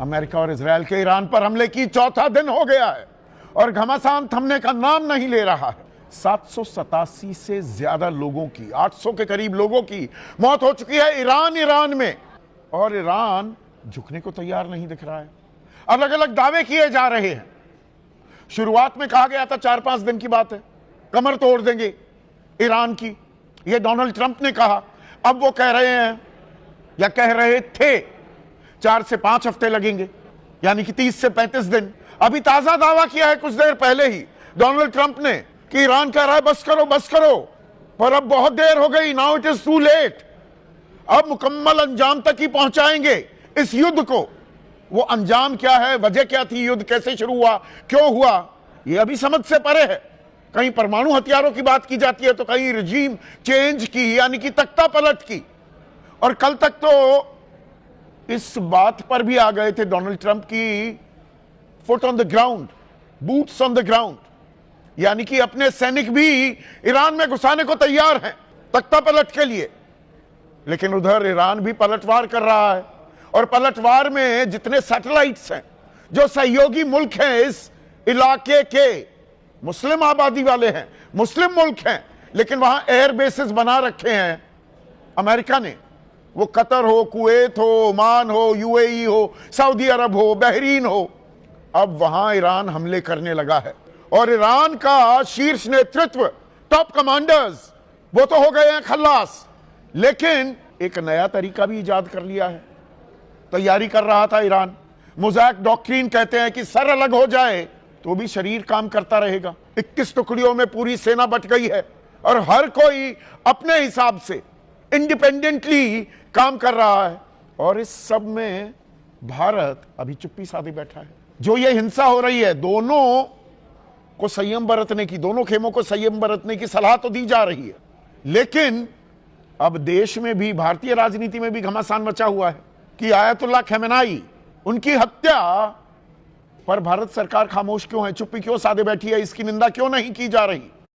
America और Israel के Iran पर हमले की चौथा दिन हो गया है और घमासान थमने का नाम नहीं ले रहा है। 787 से ज्यादा लोगों की, 800 के करीब लोगों की मौत हो चुकी है ईरान में, और ईरान झुकने को तैयार नहीं दिख रहा है। अलग अलग दावे किए जा रहे हैं। शुरुआत में कहा गया था 4-5 दिन की बात है, कमर तोड़ देंगे ईरान की, यह डोनाल्ड ट्रंप ने कहा। अब वो कह रहे हैं या कह रहे थे 4 से 5 हफ्ते लगेंगे, यानी कि 30 से 35 दिन। अभी ताजा दावा किया है कुछ देर पहले ही डोनाल्ड ट्रंप ने कि ईरान कह रहा है बस करो, पर अब बहुत देर हो गई, now it is too late. अब मुकम्मल अंजाम तक ही पहुंचाएंगे इस युद्ध को। वो अंजाम क्या है, वजह क्या थी, युद्ध कैसे शुरू हुआ, क्यों हुआ, ये अभी समझ से परे है। कहीं परमाणु हथियारों की बात की जाती है तो कहीं रिजीम चेंज की, यानी कि तख्ता पलट की। और कल तक तो इस बात पर भी आ गए थे डोनाल्ड ट्रंप की foot on the ground, boots on the ground, यानी कि अपने सैनिक भी ईरान में घुसाने को तैयार हैं तख्ता पलट के लिए। लेकिन उधर ईरान भी पलटवार कर रहा है, और पलटवार में जितने सैटेलाइट्स हैं, जो सहयोगी मुल्क हैं इस इलाके के, मुस्लिम आबादी वाले हैं, मुस्लिम मुल्क हैं, लेकिन वहां एयर बेसेस बना रखे हैं अमेरिका ने। वो कतर हो, कुवैत हो, ओमान हो, यूएई हो, सऊदी अरब हो, बहरीन हो। अब वहां ईरान हमले करने लगा है, और ईरान का शीर्ष नेतृत्व, टॉप कमांडर्स, वो तो हो गए हैं खल्लास, लेकिन एक नया तरीका भी इजाद कर लिया है। तैयारी कर रहा था ईरान, मोज़ैक डॉक्ट्रिन कहते हैं कि सर अलग हो जाए तो भी शरीर काम करता रहेगा। 21 टुकड़ियों में पूरी सेना बट गई है, और हर कोई अपने हिसाब से इंडिपेंडेंटली काम कर रहा है। और इस सब में भारत अभी चुप्पी साधे बैठा है। जो ये हिंसा हो रही है, दोनों को संयम बरतने की, दोनों खेमों को संयम बरतने की सलाह तो दी जा रही है, लेकिन अब देश में भी, भारतीय राजनीति में भी घमासान मचा हुआ है कि आयतुल्लाह खमेनाई, उनकी हत्या पर भारत सरकार खामोश क्यों है, चुप्पी क्यों साधे बैठी है, इसकी निंदा क्यों नहीं की जा रही।